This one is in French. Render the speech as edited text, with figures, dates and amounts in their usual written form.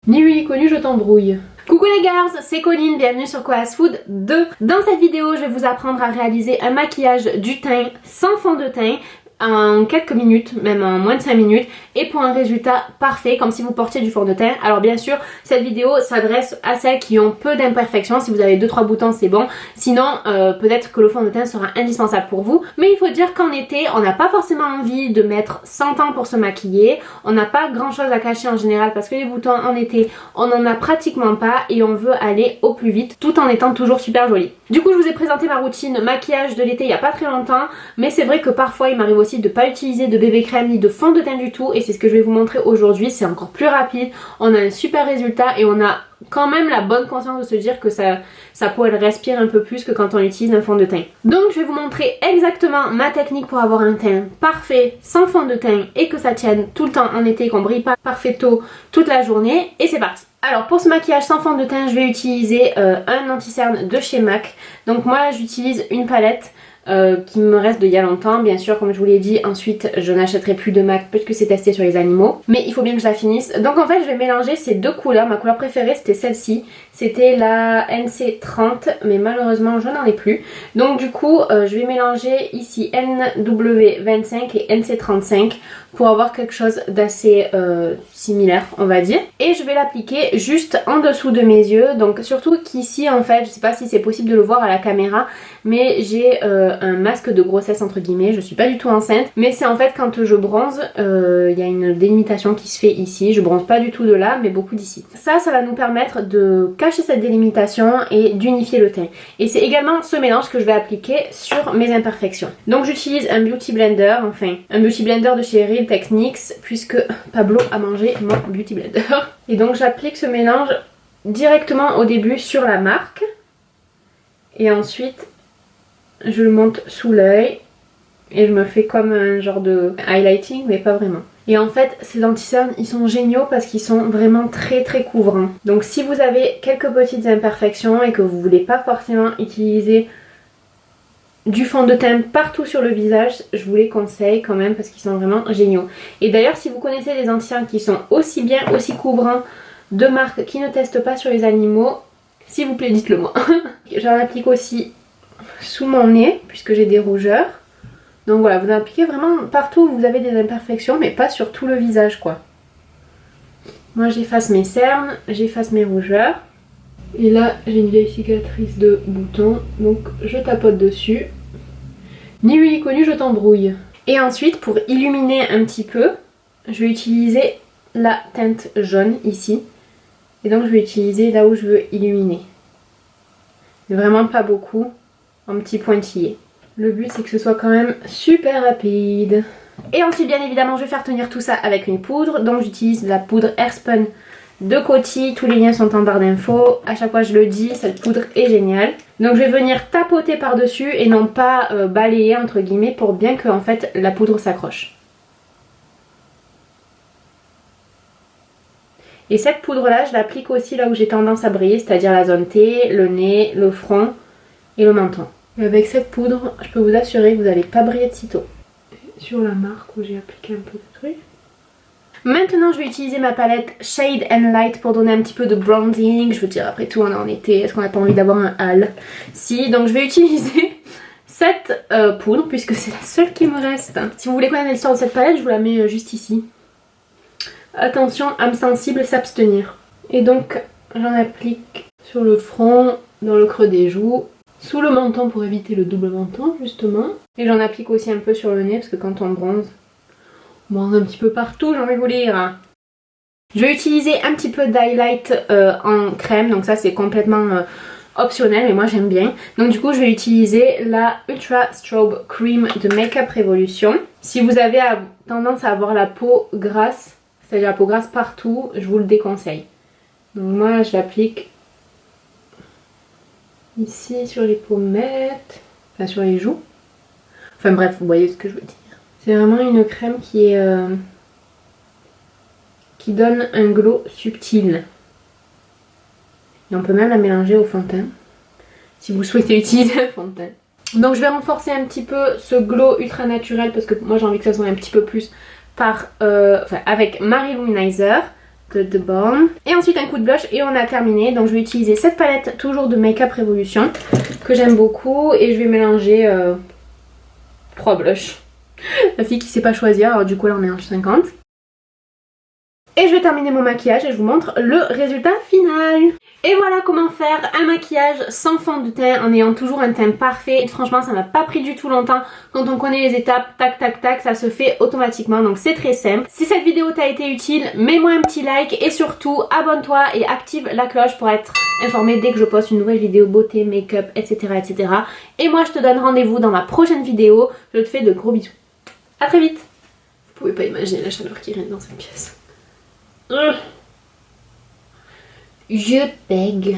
Ni lui ni connu, je t'embrouille. Coucou les girls, c'est Colline, bienvenue sur Koa's Food 2. Dans cette vidéo, je vais vous apprendre à réaliser un maquillage du teint sans fond de teint en quelques minutes, même en moins de 5 minutes, et pour un résultat parfait, comme si vous portiez du fond de teint. Alors bien sûr, cette vidéo s'adresse à celles qui ont peu d'imperfections. Si vous avez 2-3 boutons, c'est bon. Sinon, peut-être que le fond de teint sera indispensable pour vous. Mais il faut dire qu'en été, on n'a pas forcément envie de mettre 100 ans pour se maquiller. On n'a pas grand chose à cacher en général parce que les boutons en été, on n'en a pratiquement pas et on veut aller au plus vite tout en étant toujours super jolie. Du coup, je vous ai présenté ma routine maquillage de l'été il n'y a pas très longtemps, mais c'est vrai que parfois il m'arrive aussi de ne pas utiliser de bébé crème ni de fond de teint du tout, et c'est ce que je vais vous montrer aujourd'hui. C'est encore plus rapide, on a un super résultat et on a quand même la bonne conscience de se dire que sa peau elle respire un peu plus que quand on utilise un fond de teint. Donc je vais vous montrer exactement ma technique pour avoir un teint parfait sans fond de teint et que ça tienne tout le temps en été, qu'on brille pas parfaitement toute la journée, et c'est parti. Alors pour ce maquillage sans fond de teint, je vais utiliser un anti-cerne de chez MAC. Donc moi j'utilise une palette qui me reste d'il y a longtemps, bien sûr, comme je vous l'ai dit. Ensuite je n'achèterai plus de MAC puisque c'est testé sur les animaux, mais il faut bien que je la finisse. Donc en fait je vais mélanger ces deux couleurs. Ma couleur préférée c'était celle-ci, c'était la NC30, mais malheureusement je n'en ai plus. Donc du coup je vais mélanger ici NW25 et NC35 pour avoir quelque chose d'assez similaire, on va dire. Et je vais l'appliquer juste en dessous de mes yeux. Donc surtout qu'ici en fait, je sais pas si c'est possible de le voir à la caméra, mais j'ai un masque de grossesse entre guillemets. Je suis pas du tout enceinte, mais c'est en fait quand je bronze, il y a une délimitation qui se fait ici. Je bronze pas du tout de là, mais beaucoup d'ici. Ça va nous permettre de cacher cette délimitation et d'unifier le teint. Et c'est également ce mélange que je vais appliquer sur mes imperfections. Donc j'utilise un beauty blender, enfin un beauty blender de chez Real Techniques, puisque Pablo a mangé mon beauty blender. Et donc j'applique ce mélange directement au début sur la marque, et ensuite je le monte sous l'œil et je me fais comme un genre de highlighting, mais pas vraiment. Et en fait ces anti-cernes ils sont géniaux parce qu'ils sont vraiment très couvrants. Donc si vous avez quelques petites imperfections et que vous voulez pas forcément utiliser du fond de teint partout sur le visage, je vous les conseille quand même parce qu'ils sont vraiment géniaux. Et d'ailleurs si vous connaissez des anti-cernes qui sont aussi bien, aussi couvrants, de marques qui ne testent pas sur les animaux, s'il vous plaît dites-le moi. J'en applique aussi sous mon nez puisque j'ai des rougeurs. Donc voilà, vous en appliquez vraiment partout où vous avez des imperfections, mais pas sur tout le visage quoi. Moi j'efface mes cernes, j'efface mes rougeurs. Et là j'ai une vieille cicatrice de bouton, donc je tapote dessus. Ni lui ni connu, je t'embrouille. Et ensuite pour illuminer un petit peu, je vais utiliser la teinte jaune ici. Et donc je vais utiliser là où je veux illuminer. Mais vraiment pas beaucoup, en petit pointillé. Le but c'est que ce soit quand même super rapide. Et ensuite bien évidemment je vais faire tenir tout ça avec une poudre. Donc j'utilise la poudre Airspun de Coty, tous les liens sont en barre d'infos. À chaque fois je le dis, cette poudre est géniale. Donc je vais venir tapoter par dessus et non pas balayer entre guillemets, pour bien que en fait la poudre s'accroche. Et cette poudre là je l'applique aussi là où j'ai tendance à briller, c'est-à-dire la zone T, le nez, le front et le menton. Et avec cette poudre je peux vous assurer que vous n'allez pas briller de sitôt. Sur la marque où j'ai appliqué un peu de truc. Maintenant je vais utiliser ma palette Shade and Light pour donner un petit peu de bronzing. Je veux dire, après tout on est en été, est-ce qu'on n'a pas envie d'avoir un hâle? Si, donc je vais utiliser cette poudre puisque c'est la seule qui me reste. Si vous voulez connaître l'histoire de cette palette, je vous la mets juste ici. Attention, âme sensible, s'abstenir. Et donc j'en applique sur le front, dans le creux des joues, sous le menton pour éviter le double menton justement. Et j'en applique aussi un peu sur le nez parce que quand on bronze, un petit peu partout, j'ai envie de vous lire. Je vais utiliser un petit peu d'highlight en crème, donc ça c'est complètement optionnel, mais moi j'aime bien. Donc du coup je vais utiliser la Ultra Strobe Cream de Makeup Revolution. Si vous avez tendance à avoir la peau grasse, c'est-à-dire la peau grasse partout, je vous le déconseille. Donc moi je l'applique ici sur les pommettes, enfin sur les joues. Enfin bref, vous voyez ce que je veux dire. C'est vraiment une crème qui donne un glow subtil. Et on peut même la mélanger au fond de teint, si vous souhaitez utiliser un fond de teint. Donc je vais renforcer un petit peu ce glow ultra naturel parce que moi j'ai envie que ça soit un petit peu plus avec Marie Luminizer de Balm. Et ensuite un coup de blush et on a terminé. Donc je vais utiliser cette palette toujours de Make Up Revolution que j'aime beaucoup. Et je vais mélanger 3 blushs. La fille qui sait pas choisir, alors du coup là on mélange 50. Et je vais terminer mon maquillage et je vous montre le résultat final. Et voilà comment faire un maquillage sans fond de teint en ayant toujours un teint parfait. Et franchement ça m'a pas pris du tout longtemps. Quand on connaît les étapes, tac tac tac, ça se fait automatiquement. Donc c'est très simple. Si cette vidéo t'a été utile, mets-moi un petit like et surtout abonne-toi et active la cloche pour être informé dès que je poste une nouvelle vidéo beauté, make-up, etc. etc. Et moi je te donne rendez-vous dans ma prochaine vidéo. Je te fais de gros bisous. A très vite. Vous pouvez pas imaginer la chaleur qui règne dans cette pièce. Je bègue.